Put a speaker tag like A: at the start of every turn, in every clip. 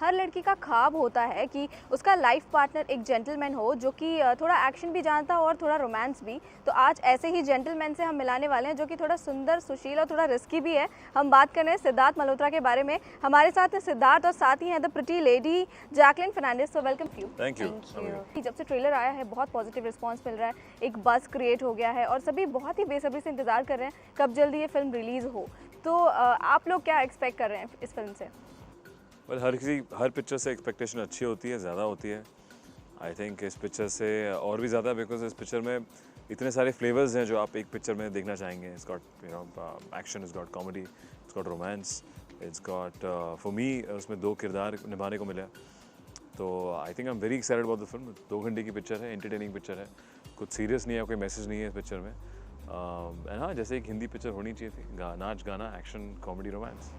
A: हर लड़की का ख्वाब होता है कि उसका लाइफ पार्टनर एक जेंटलमैन हो जो कि थोड़ा एक्शन भी जानता हो और थोड़ा रोमांस भी। तो आज ऐसे ही जेंटलमैन से हम मिलाने वाले हैं जो कि थोड़ा सुंदर, सुशील और थोड़ा रिस्की भी है। हम बात कर रहे हैं सिद्धार्थ मल्होत्रा के बारे में। हमारे साथ हैं सिद्धार्थ और साथ ही हैं the pretty lady Jacqueline Fernandez. So welcome you.
B: Thank you.
A: जब से ट्रेलर आया है बहुत पॉजिटिव रिस्पांस मिल रहा है, एक बज़ क्रिएट हो गया है और सभी बहुत ही बेसब्री से इंतज़ार कर रहे हैं कब जल्दी ये फिल्म रिलीज़ हो। तो आप लोग क्या एक्सपेक्ट कर रहे हैं इस फिल्म से?
B: हर पिक्चर से एक्सपेक्टेशन अच्छी होती है, ज़्यादा होती है। आई थिंक इस पिक्चर से और भी ज़्यादा, बिकॉज इस पिक्चर में इतने सारे फ्लेवर्स हैं जो आप एक पिक्चर में देखना चाहेंगे। It's got action, it's got comedy, it's got romance, it's got for me उसमें 2 किरदार निभाने को मिला। तो I think I am very excited about the film. 2 घंटे की पिक्चर है, एंटरटेनिंग पिक्चर है, कुछ सीरियस नहीं है, कोई मैसेज नहीं है इस पिक्चर में। एंड हाँ, जैसे एक हिंदी पिक्चर होनी चाहिए थी, नाच गाना, एक्शन, कॉमेडी, रोमांस।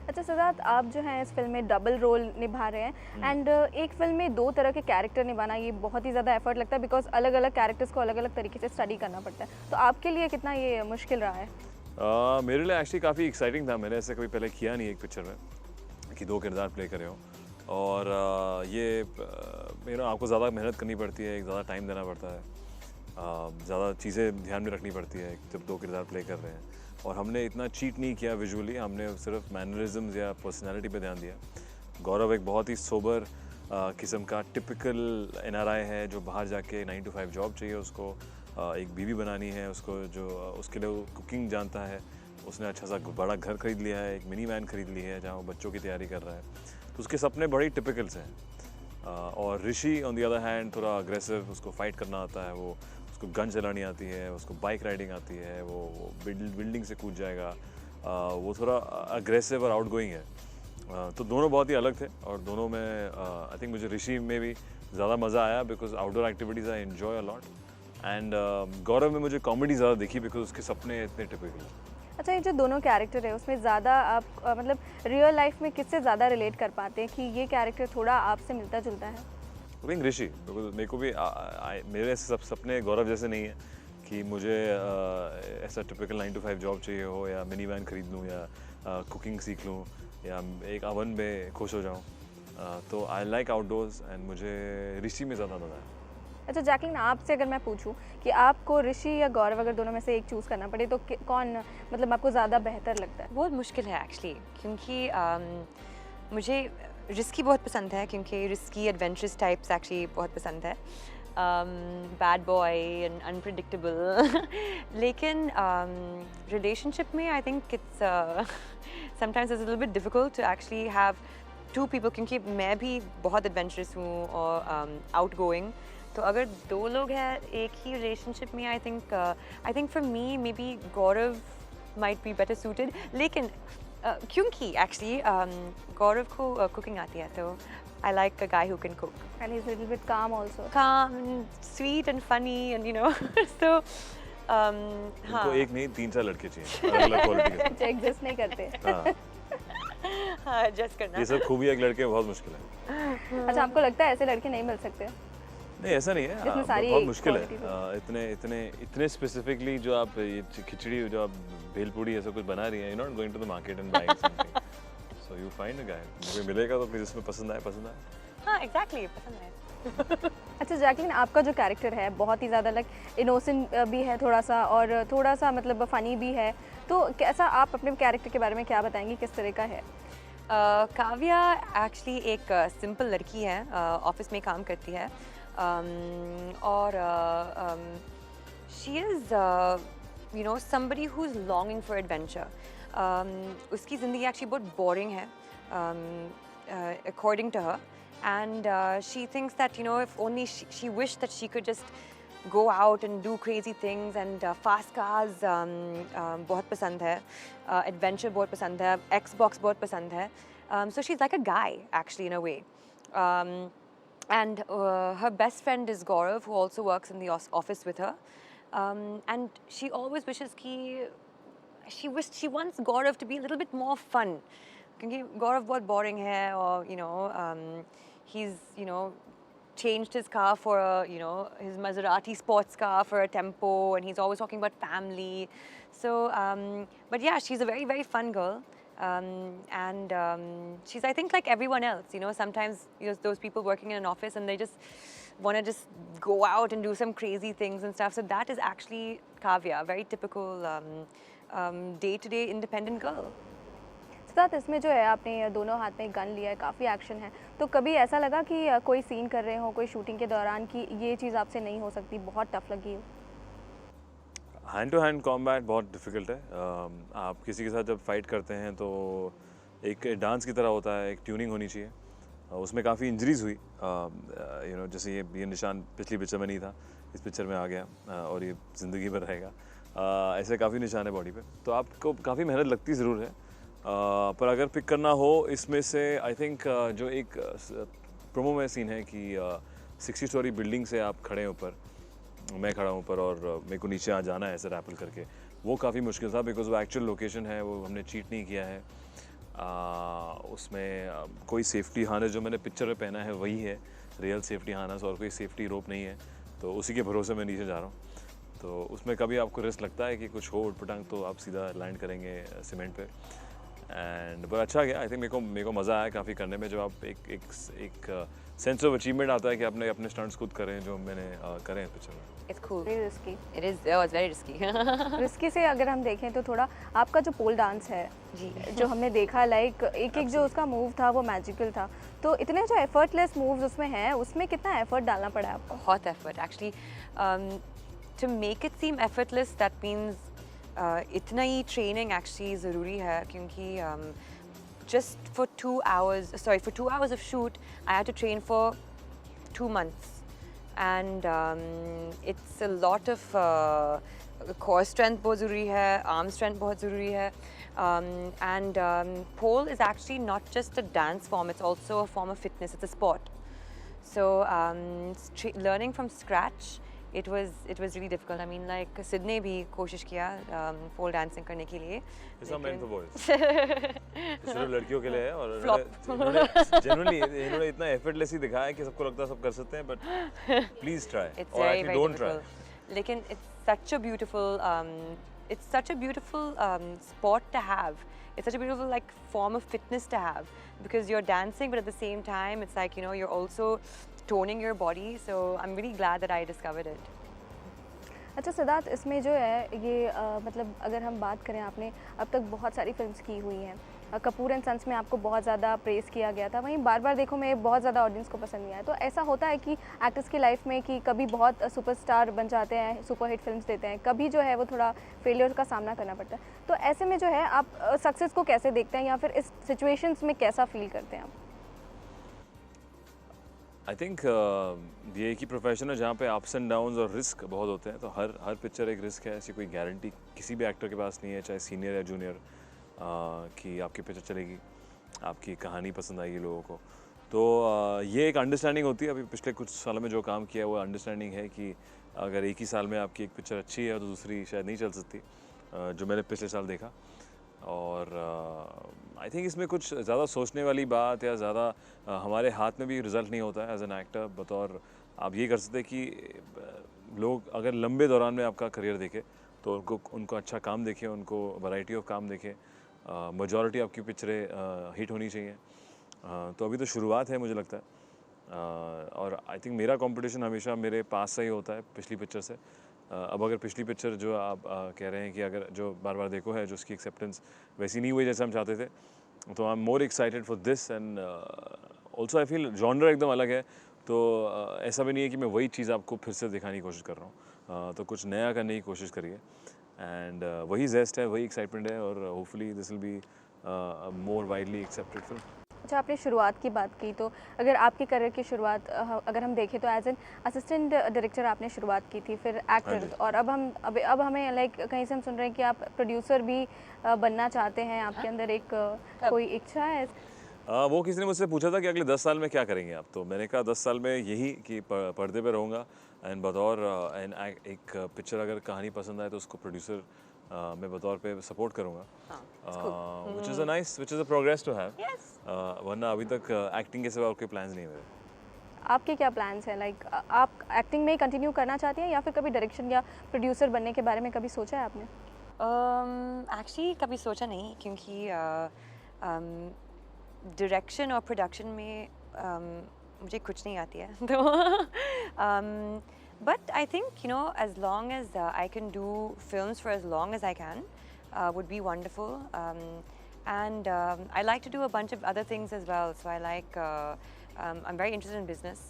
A: अच्छा सिद्धार्थ, आप जो हैं इस फिल्म में डबल रोल निभा रहे हैं एंड एक फिल्म में 2 तरह के कैरेक्टर निभाना ये बहुत ही ज़्यादा एफर्ट लगता है बिकॉज अलग अलग कैरेक्टर्स को अलग अलग तरीके से स्टडी करना पड़ता है। तो आपके लिए कितना ये मुश्किल रहा है?
B: मेरे लिए एक्चुअली काफ़ी एक्साइटिंग था। मैंने ऐसे कभी पहले किया नहीं एक पिक्चर में कि 2 किरदार प्ले करे हो। और आपको ज़्यादा मेहनत करनी पड़ती है, एक ज़्यादा टाइम देना पड़ता है, ज़्यादा चीज़ें ध्यान में रखनी पड़ती है जब 2 किरदार प्ले कर रहे हैं। और हमने इतना चीट नहीं किया विजुअली, हमने सिर्फ मैनरिज्म्स या पर्सनैलिटी पे ध्यान दिया। गौरव एक बहुत ही सोबर किस्म का टिपिकल एनआरआई है जो बाहर जाके 9 to 5 जॉब चाहिए उसको, एक बीवी बनानी है उसको, जो उसके लिए वो कुकिंग जानता है। उसने अच्छा सा बड़ा घर खरीद लिया है, एक मिनी वैन खरीद ली है जहाँ वो बच्चों की तैयारी कर रहा है। तो उसके सपने बड़े टिपिकल्स हैं। और ऋषि ऑन द अदर हैंड थोड़ा अग्रेसिव, उसको फाइट करना आता है, वो उसको गन चलानी आती है, उसको बाइक राइडिंग आती है, वो बिल्डिंग से कूद जाएगा, वो थोड़ा अग्रेसिव और आउटगोइंग है। तो दोनों बहुत ही अलग थे और दोनों में आई थिंक मुझे ऋषि में भी ज़्यादा मज़ा आया because outdoor activities I enjoy a lot. And Gaurav में मुझे कॉमेडी ज़्यादा दिखी बिकॉज उसके सपने इतने टिपिकल हैं।
A: अच्छा, ये जो दोनों कैरेक्टर है उसमें ज़्यादा आप मतलब रियल लाइफ में किससे ज़्यादा रिलेट कर पाते हैं कि ये कैरेक्टर थोड़ा आपसे मिलता जुलता है?
B: आई थिंक ऋषि, बिकॉज मेरे को भी मेरे सब सपने गौरव जैसे नहीं है कि मुझे ऐसा टिपिकल 9 to 5 जॉब चाहिए हो या मिनी वैन खरीद लूँ या कुकिंग सीख लूँ या एक अवन में खुश हो जाऊँ। तो आई लाइक आउटडोर्स एंड मुझे ऋषि में ज़्यादा मज़ा है।
A: अच्छा जैकलिन, आपसे अगर मैं पूछूं कि आपको ऋषि या गौरव अगर दोनों में से एक चूज़ करना पड़े तो कौन मतलब आपको ज़्यादा बेहतर लगता है?
C: बहुत मुश्किल है एक्चुअली, क्योंकि मुझे रिस्की बहुत पसंद है, क्योंकि रिस्की एडवेंचरस टाइप्स एक्चुअली बहुत पसंद है, बैड बॉय एंड अनप्रिडिक्टेबल। लेकिन रिलेशनशिप में I think it's sometimes it's a little bit difficult to actually have 2 people, क्योंकि मैं भी बहुत एडवेंचरस हूँ और आउटगोइंग। तो अगर 2 लोग हैं एक ही रिलेशनशिप में, I think for me may be Gaurav might be better suited. लेकिन क्योंकि एक्चुअली गौरव को कुकिंग आती है, तो I like a guy who can cook
A: and he is little bit काम also.
C: calm and sweet and funny and so
B: इनको एक नहीं 3-4 लड़के चाहिए अलग-अलग क्वालिटी के।
A: अच्छा, एग्जिस्ट नहीं करते।
C: हाँ जस्ट करना।
B: ये सब खूबी एक लड़के में बहुत मुश्किल है।
A: अच्छा, आपको लगता है ऐसे लड़के नहीं मिल सकते?
B: नहीं, ऐसा नहीं है,
A: जितनी सारी
B: बहुत मुश्किल है।
A: qualities
B: इतने स्पेसिफिकली जो आप ये खिचड़ी, जो आप भेलपूड़ी ऐसा कुछ बना रही हैं, you not going to the market and buying something, so you find a guy, मुझे मिलेगा तो फिर जिसमें पसंद आए।
C: हाँ एग्जैक्टली, पसंद है।
A: अच्छा जैकलिन, आपका जो कैरेक्टर है बहुत ही ज़्यादा लाइक इनोसेंट भी है थोड़ा सा और थोड़ा सा मतलब फ़नी भी है। तो कैसा, आप अपने कैरेक्टर के बारे में क्या बताएंगी, किस तरह का है?
C: काव्या एक्चुअली एक सिंपल लड़की है, ऑफिस में काम करती है, और she is somebody who is longing for adventure. उसकी ज़िंदगी एक्चुअली बहुत बोरिंग है according to her, and she thinks that if only she wished that she could just go out and do crazy things, and fast cars बहुत पसंद है, adventure बहुत पसंद है, Xbox बहुत पसंद है, so she's like a guy actually in a way, and her best friend is Gaurav, who also works in the office with her, and she always wishes she wants Gaurav to be a little bit more fun, क्योंकि Gaurav बहुत boring है, और he's changed his car for his Maserati sports car for a Tempo, and he's always talking about family. So but yeah, she's a very very fun girl, And she's, I think, like everyone else, you know, sometimes those people working in an office and they just want to just go out and do some crazy things and stuff. So that is actually Kavya, very typical day-to-day independent girl.
A: Siddharth, इसमें जो है आपने दोनों हाथ में gun लिया है, काफ़ी एक्शन है, तो कभी ऐसा लगा कि कोई सीन कर रहे हो कोई शूटिंग के दौरान कि ये चीज़ आपसे नहीं हो सकती, बहुत टफ लगी हो?
B: हैंड टू हैंड कॉम्बैट बहुत डिफ़िकल्ट है। आप किसी के साथ जब फाइट करते हैं तो एक डांस की तरह होता है, एक ट्यूनिंग होनी चाहिए। उसमें काफ़ी इंजरीज हुई, यू नो, जैसे ये निशान पिछली पिक्चर में नहीं था, इस पिक्चर में आ गया और ये ज़िंदगी भर रहेगा। ऐसे काफ़ी निशान है बॉडी पे, तो आपको काफ़ी मेहनत लगती ज़रूर है। पर अगर पिक करना हो इसमें से, आई थिंक जो एक प्रोमो में सीन है कि 60 स्टोरी बिल्डिंग से आप खड़े हैं ऊपर, मैं खड़ा हूँ ऊपर और मेरे को नीचे आ जाना है ऐसे रैपल करके, वो काफ़ी मुश्किल था बिकॉज वो एक्चुअल लोकेशन है, वो हमने चीट नहीं किया है। उसमें कोई सेफ्टी हार्नेस जो मैंने पिक्चर में पहना है वही है रियल सेफ्टी हार्नेस, और कोई सेफ्टी रोप नहीं है, तो उसी के भरोसे मैं नीचे जा रहा हूँ। तो उसमें कभी आपको रिस्क लगता है कि कुछ हो उटपटांग तो आप सीधा लैंड करेंगे सीमेंट पे। एंड बहुत अच्छा गया, आई थिंक मेरे को मज़ा आया काफ़ी करने में, जब आप एक सेंस ऑफ अचीवमेंट आता है कि आपने अपने स्टंट्स खुद करें जो मैंने करे हैं पिक्चर में।
C: It's cool.
A: Very risky.
C: It is. Oh, it's very risky.
A: Risky से अगर हम देखें तो थोड़ा आपका जो पोल डांस है
C: जी।
A: जो हमने देखा, लाइक एक जो उसका मूव था वो मैजिकल था, तो इतने जो एफर्टलेस मूव्स उसमें हैं, उसमें कितना एफर्ट डालना पड़ा है आपको?
C: बहुत effort actually, to make it seem effortless that means इतना ही ट्रेनिंग एक्चुअली ज़रूरी है, क्योंकि just for 2 hours of shoot I had to train for 2 months, and it's a lot of core strength बहुत ज़रूरी है, arm strength बहुत ज़रूरी है, and pole is actually not just a dance form, it's also a form of fitness, it's a sport. So learning from scratch, it was really difficult. I mean, like Sid ने भी कोशिश किया pole dancing करने के लिए।
B: It's not meant for boys. सिर्फ लड़कियों के लिए है, और इन्होंने इतना एफर्टलेस ही दिखाया है कि सबको लगता है सब कर सकते हैं, but please try.
C: It's
B: or
C: very,
B: actually
C: very
B: don't try.
C: difficult. लेकिन it's such a beautiful sport to have. It's such a beautiful like form of fitness to have, because you're dancing, but at the same time, it's like, you know, you're also toning your body. So I'm really glad that I discovered it.
A: अच्छा सिद्धार्थ, इसमें जो है ये मतलब अगर हम बात करें, आपने अब तक बहुत सारी फिल्म्स की हुई हैं, कपूर एंड सन्स में आपको बहुत ज़्यादा प्रेज़ किया गया था, वहीं बार बार देखो में बहुत ज़्यादा ऑडियंस को पसंद नहीं आया, तो ऐसा होता है कि एक्टर्स की लाइफ में कि कभी बहुत सुपरस्टार बन जाते हैं, सुपरहिट फिल्म्स देते हैं, कभी जो है वो थोड़ा फेलियर का सामना करना पड़ता है, तो ऐसे में जो है आप सक्सेस को कैसे देखते हैं, या फिर इस सिचुएशंस में कैसा फील करते हैं आप?
B: आई थिंक ये एक ही प्रोफेशन है जहाँ पे अप्स एंड डाउन्स और रिस्क बहुत होते हैं, तो हर पिक्चर एक रिस्क है, ऐसी कोई गारंटी किसी भी एक्टर के पास नहीं है, चाहे सीनियर या जूनियर, कि आपकी पिक्चर चलेगी, आपकी कहानी पसंद आएगी लोगों को। तो ये एक अंडरस्टैंडिंग होती है। अभी पिछले कुछ सालों में जो काम किया है वो अंडरस्टैंडिंग है कि अगर एक ही साल में आपकी एक पिक्चर अच्छी है तो दूसरी शायद नहीं चल सकती, जो मैंने पिछले साल देखा। और आई थिंक इसमें कुछ ज़्यादा सोचने वाली बात या ज़्यादा हमारे हाथ में भी रिज़ल्ट नहीं होता है एज एन एक्टर। बतौर आप ये कर सकते कि लोग अगर लंबे दौरान में आपका करियर देखें तो उनको अच्छा काम देखें, उनको वैरायटी ऑफ काम देखें, मेजॉरिटी आपकी पिक्चरें हिट होनी चाहिए। तो अभी तो शुरुआत है मुझे लगता है, और आई थिंक मेरा कंपटीशन हमेशा मेरे पास से ही होता है पिछली पिक्चर से। अब अगर पिछली पिक्चर जो आप कह रहे हैं कि अगर जो बार बार देखो है, जो उसकी एक्सेप्टेंस वैसी नहीं हुई जैसे हम चाहते थे, तो I am more excited for this. And also I feel genre एकदम अलग है, तो ऐसा भी नहीं है कि मैं वही चीज़ आपको फिर से दिखाने की कोशिश कर रहा हूँ, तो कुछ नया करने की कोशिश करिए। एंड वही जेस्ट है, वही एक्साइटमेंट है, और hopefully this will be more widely accepted film.
A: अच्छा, आपने शुरुआत की बात की, तो अगर आपके करियर की शुरुआत अगर हम देखें तो एज एन असिस्टेंट डायरेक्टर आपने शुरुआत की थी, फिर एक्टर, और अब हमें लाइक कहीं से हम सुन रहे हैं कि आप प्रोड्यूसर भी बनना चाहते हैं, आपके अंदर एक कोई इच्छा है?
B: वो किसी ने मुझसे पूछा था कि अगले 10 साल में क्या करेंगे आप, तो मैंने कहा 10 साल में यही कि पर्दे पे रहूँगा, एंड बतौर एक पिक्चर अगर कहानी पसंद आए तो उसको प्रोड्यूसर मैं बतौर पे सपोर्ट करूँगा, which is a progress to have. वरना अभी तक एक्टिंग के सिवा और कोई प्लान्स नहीं है मेरे।
A: आपके क्या प्लान्स हैं? लाइक आप एक्टिंग में ही कंटिन्यू करना चाहती हैं, या फिर कभी डायरेक्शन या प्रोड्यूसर बनने के बारे में कभी सोचा है आपने?
C: एक्चुअली कभी सोचा नहीं, क्योंकि डायरेक्शन और प्रोडक्शन में मुझे कुछ नहीं आती है तो but I think, you know, as long as I can do films for as long as I can would be wonderful. And I like to do a bunch of other things as well. So I like, I'm very interested in business.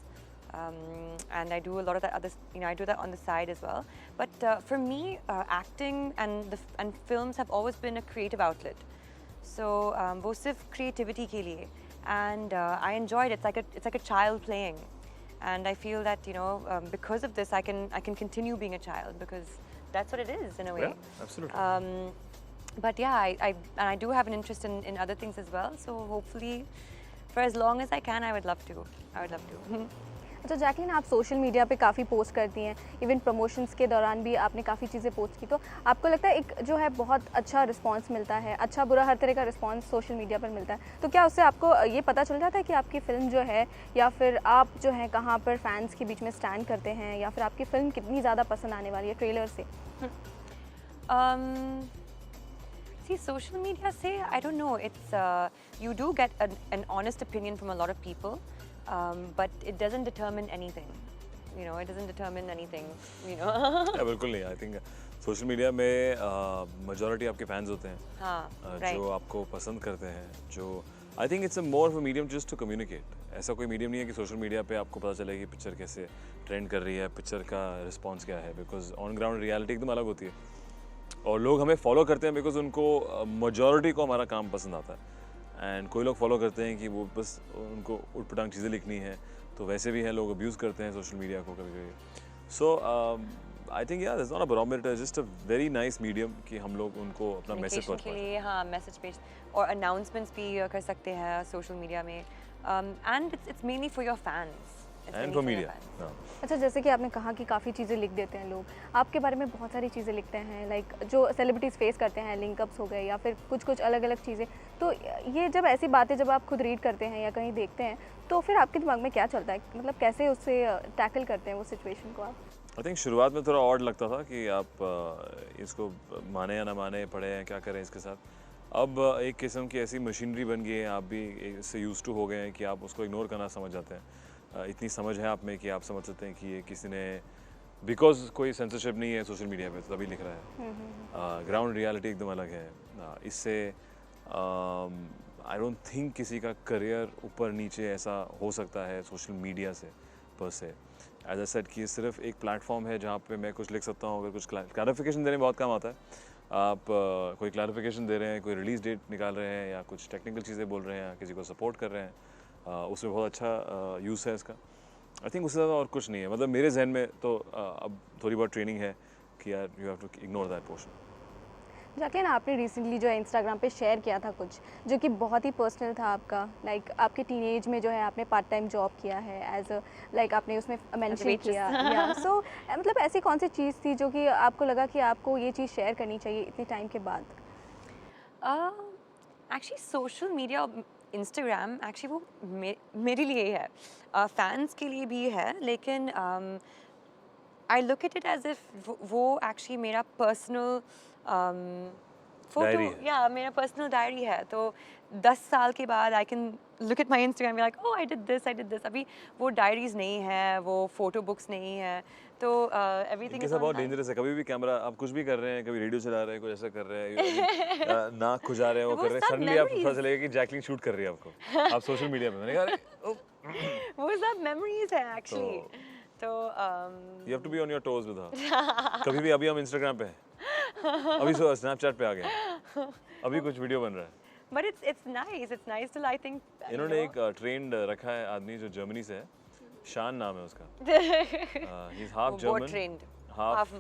C: And I do a lot of that other, you know, I do that on the side as well. But for me, acting and films have always been a creative outlet. So वो सिर्फ creativity के लिए. And I enjoyed it. It's like a child playing. And I feel that, you know, because of this, I can continue being a child, because that's what it is in a way.
B: Yeah, absolutely.
C: But yeah, I do have an interest in other things as well. So hopefully, for as long as I can, I would love to. I would love to.
A: अच्छा Jacqueline, आप social media पे काफ़ी post करती हैं, even promotions के दौरान भी आपने काफ़ी चीज़ें पोस्ट की, तो आपको लगता है एक जो है बहुत अच्छा रिस्पांस मिलता है, अच्छा बुरा हर तरह का रिस्पांस सोशल मीडिया पर मिलता है, तो क्या उससे आपको ये पता चल जाता है कि आपकी फ़िल्म जो है या फिर आप जो है कहाँ पर फैंस के बीच में स्टैंड करते हैं, या फिर आपकी फ़िल्म कितनी ज़्यादा पसंद आने वाली है ट्रेलर से?
C: See, social media say, I don't know, it's you do get an honest opinion from a lot of people. But it doesn't determine anything, you know. It doesn't determine anything, you know.
B: Yeah, बिल्कुल नहीं. I think social media में majority आपके fans होते हैं,
C: right.
B: जो आपको पसंद करते हैं, जो I think it's a more of a medium just to communicate. ऐसा कोई मीडियम नहीं है कि सोशल मीडिया पे आपको पता चले कि पिक्चर कैसे ट्रेंड कर रही है, पिक्चर का रिस्पॉन्स क्या है, बिकॉज ऑन ग्राउंड रियलिटी एकदम अलग होती है और लोग हमें फॉलो करते हैं बिकॉज उनको मेजॉरिटी को हमारा काम पसंद आता है. एंड कोई लोग फॉलो करते हैं कि वो बस उनको उटपटांग चीज़ें लिखनी है, तो वैसे भी हैं लोग अब्यूज़ करते हैं सोशल मीडिया को कभी कभी. सो आई थिंक यार it's not a barometer, just a very nice medium कि हम लोग उनको अपना मैसेज पहुंचाएं.
C: हाँ, मैसेज पेज और अनाउंसमेंट्स भी कर सकते हैं सोशल मीडिया में. And it's mainly for your fans
B: and for media.
A: अच्छा, जैसे कि आपने कहा कि काफ़ी चीज़ें लिख देते हैं लोग, आपके बारे में बहुत सारी चीज़ें लिखते हैं, लाइक जो सेलिब्रिटीज़ फेस करते हैं, लिंकअप्स हो गए या फिर कुछ अलग अलग चीज़ें, तो ये जब ऐसी बातें जब आप खुद रीड करते हैं या कहीं देखते हैं, तो फिर आपके दिमाग में क्या चलता है, मतलब कैसे उससे टैकल करते हैं वो सिचुएशन को आप?
B: आई थिंक शुरुआत में थोड़ा ऑड लगता था कि आप इसको माने या ना माने, पढ़े हैं क्या करें इसके साथ. अब एक किस्म की ऐसी मशीनरी बन गई है, आप भी इससे यूज्ड टू हो गए हैं कि आप उसको इग्नोर करना समझ जाते हैं. इतनी समझ है आप में कि आप समझ सकते हैं कि ये किसी ने, बिकॉज कोई सेंसरशिप नहीं है सोशल मीडिया पे, तो तभी लिख रहा है. ग्राउंड रियलिटी एकदम अलग है. इससे आई डोंट थिंक किसी का करियर ऊपर नीचे ऐसा हो सकता है सोशल मीडिया से पर से. एज आई सेड कि सिर्फ एक प्लेटफॉर्म है जहाँ पे मैं कुछ लिख सकता हूँ, अगर कुछ क्लैरिफिकेशन देने में बहुत काम आता है. आप कोई क्लैरिफिकेशन दे रहे हैं, कोई रिलीज़ डेट निकाल रहे हैं या कुछ टेक्निकल चीज़ें बोल रहे हैं या किसी को सपोर्ट कर रहे हैं, उसमें बहुत अच्छा यूज़ है इसका. आई थिंक उससे ज़्यादा और कुछ नहीं है. मतलब मेरे जहन में तो अब थोड़ी बहुत ट्रेनिंग है कि यार you have to ignore that portion.
A: Jacqueline, आपने रिसेंटली जो है इंस्टाग्राम पे शेयर किया था कुछ जो कि बहुत ही पर्सनल था आपका, लाइक आपके टीनेज में जो है आपने पार्ट टाइम जॉब किया है एज अ, लाइक आपने उसमें मेंशन किया या सो मतलब ऐसी कौन सी चीज़ थी जो कि आपको लगा कि आपको ये चीज़ शेयर करनी चाहिए इतने टाइम के बाद?
C: Actually social media, Instagram actually वो मेरे लिए ही है, फैंस के लिए भी है, लेकिन I look at it as if वो एक्चुअली मेरा पर्सनल फोटो, या मेरा पर्सनल डायरी है. तो 10 साल के बाद I can look at my Instagram like oh I did this. अभी वो डायरीज नहीं है, वो फोटो बुक्स नहीं है, तो एवरीथिंग इज
B: बहुत डेंजरस है. कभी भी कैमरा आप कुछ भी कर रहे हैं, कभी रेडियो चला रहे हैं, कुछ ऐसा कर रहे हैं, नाक खुजा रहे हैं, वो कर रहे हैं, सडनली आप पता चलेगा कि जैकलिन शूट कर रही है आपको, आप सोशल मीडिया पे. मैंने कहा
C: वो सब मेमोरीज है एक्चुअली. तो
B: you have to be on your toes with her. कभी भी, अभी हम इंस्टाग्राम पे हैं, अभी स्नैपचैट पे आ गए, अभी कुछ वीडियो बन रहा है.
C: But it's nice to, I think.
B: इन्होंने एक ट्रेंड रखा है आदमी जो जर्मनी से है, शान नाम है उसका. He is half German, half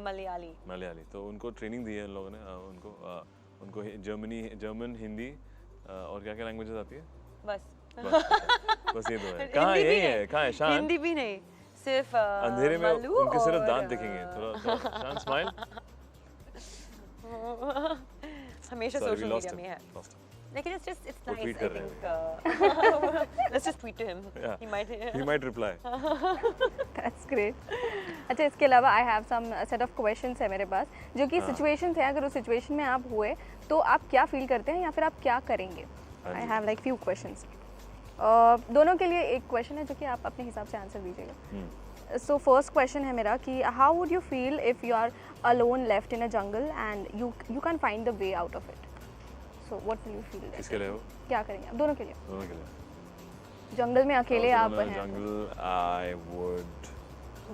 B: Malayali. तो उनको ट्रेनिंग दी है इन लोगों ने, उनको जर्मन, हिंदी और क्या क्या लैंग्वेजेस आती है? बस ये दो है. कहाँ यही है, कहाँ है शान?
C: हिंदी भी नहीं, सिर्फ
B: अंधेरे में उनके सिर्फ दांत दिखेंगे. थोड़ा शान स्माइल. हमेशा
C: सोशल मीडिया में है, लेकिन it's nice, I think. let's just tweet to him.
B: Yeah.
C: He might.
B: He might reply.
A: That's great. अच्छा, इसके अलावा I have some set of questions है मेरे पास, जो कि situations हैं, अगर उस situation में आप हुए तो आप क्या feel करते हैं या फिर आप क्या करेंगे? I have like few questions. दोनों के लिए एक question है जो कि आप अपने हिसाब से answer दीजिएगा. So first question है मेरा कि how would you feel if you are alone left in a jungle and you can't find the way out of it? So what will you feel?
B: किसके लिए हो?
A: क्या करेंगे आप? दोनों के लिए.
B: दोनों के लिए.
A: जंगल में अकेले आप हैं.
B: Jungle, I would.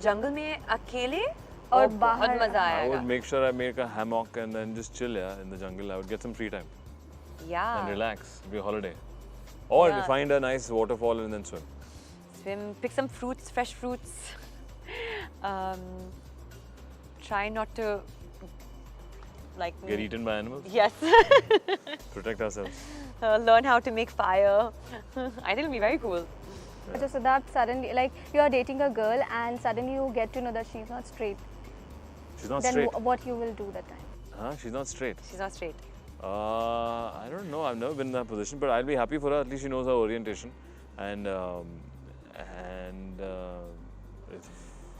C: जंगल में अकेले
A: और
C: बहुत
A: बाहर
C: मजा
B: I
C: आएगा.
B: would make sure I make a hammock and then just chill, yeah, in the jungle. I would get some free time
C: Yeah.
B: and relax, be a holiday. Or
C: Yeah.
B: find a nice waterfall and then swim.
C: Swim, pick some fruits, fresh fruits. Try not to like
B: Get eaten by animals.
C: Yes.
B: Protect ourselves.
C: Learn how to make fire. I think it'll be very cool.
A: अच्छा, so that suddenly like you are dating a girl and suddenly you get to know that she's not straight.
B: She's not
A: Then
B: straight.
A: what you will do that time?
B: Huh? She's not straight.
C: She's not straight.
B: I don't know. I've never been in that position, but I'll be happy for her. At least she knows her orientation, and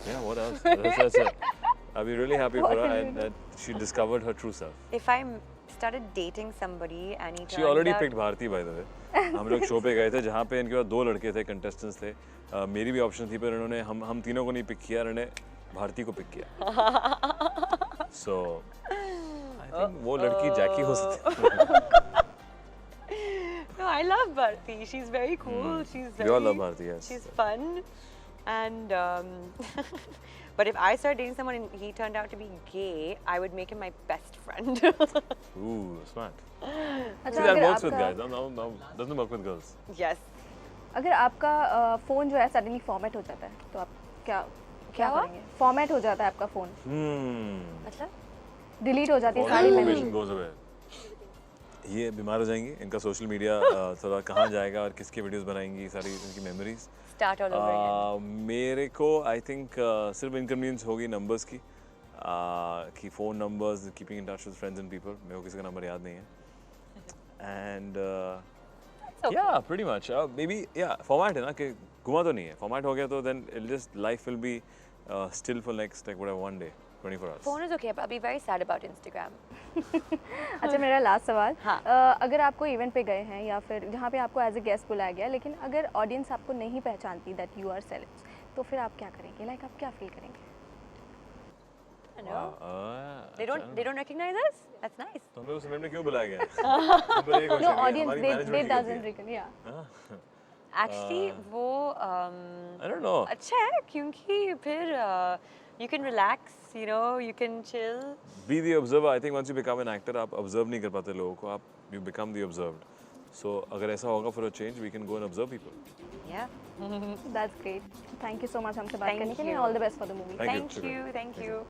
B: yeah. What else? That's it. I'll be really happy for her and that she discovered her true self.
C: If I started dating somebody and he
B: She
C: turned
B: already
C: out-
B: picked Bharti, by the way. हम लोग show पे गए थे जहाँ पे इनके पास 2 लड़के थे, कंटेस्टेंट्स थे. मेरी भी ऑप्शन थी पर इन्होंने हम तीनों को नहीं पिक किया, इन्होंने भारती को पिक किया. So I think वो लड़की जैकी हो सकती है.
C: No, I love Bharti. She's very cool. She's
B: We
C: very.
B: all love Bharti, yes.
C: She's fun, and but if I started dating someone and he turned out to be gay, I would make him my best friend.
B: Ooh, smart.
A: अच्छा,
B: See, that
A: अगर
B: works with
A: आपका
B: guys. No, doesn't work with girls.
C: Yes.
A: अगर आपका phone जो है suddenly format हो जाता है तो आप क्या क्या
C: हुआ?
A: करेंगे? फॉर्मेट हो जाता है आपका फ़ोन,
C: मतलब?
A: डिलीट हो जाती है
B: All
A: सारी
B: information
A: मेमोरी.
B: goes away. ये बीमार हो जाएंगी, इनका सोशल मीडिया थोड़ा कहाँ जाएगा और किसकी वीडियोस बनाएंगी, सारी इनकी memories.
C: Start all over again.
B: मेरे को आई थिंक सिर्फ इनकन्वीनियंस होगी नंबर्स की, कि phone numbers, keeping in touch with friends and people. मेरे को किसी का नंबर याद नहीं है. एंड या प्रीटी मच मे बी या फॉर्मेट है ना कि घुमा तो नहीं है. फॉर्मेट हो गया तो then it just life will be still for next like whatever one day 24 hours.
C: Phone is okay, but I'll be very sad about Instagram.
A: अच्छा, मेरा लास्ट सवाल.
C: हाँ.
A: अगर आप कोई इवेंट पे गए हैं या फिर जहाँ पे आपको एज ए गेस्ट बुलाया गया, लेकिन अगर ऑडियंस आपको नहीं पहचानती दैट यू आर सेलेब्स, तो फिर आप क्या करेंगे? लाइक आप क्या फील करेंगे?
C: I know. They
B: अच्छा.
C: don't recognize us. That's nice.
B: तो हमें उस इवेंट में क्यों बुलाया गया? नंबर एक
A: नो
B: question है,
A: ऑडियंस
B: हमारी
A: दे
B: management की
A: डजंट
B: गलती है.
A: रिकन या
C: Actually, वो
B: I don't know.
C: अच्छा है क्योंकि फिर you can relax, you know, you can chill.
B: Be the observer. I think once you become an actor, आप observe नहीं कर पाते लोगों को, आप you become the observed. So अगर ऐसा होगा for a change, we can go and observe people.
C: Yeah.
A: That's great. Thank you so much हमसे बात
C: Thank
A: करने के लिए.
C: you.
A: All the best for the movie.
B: Thank you,
C: Thank
B: Shukran.
C: you. Thank you.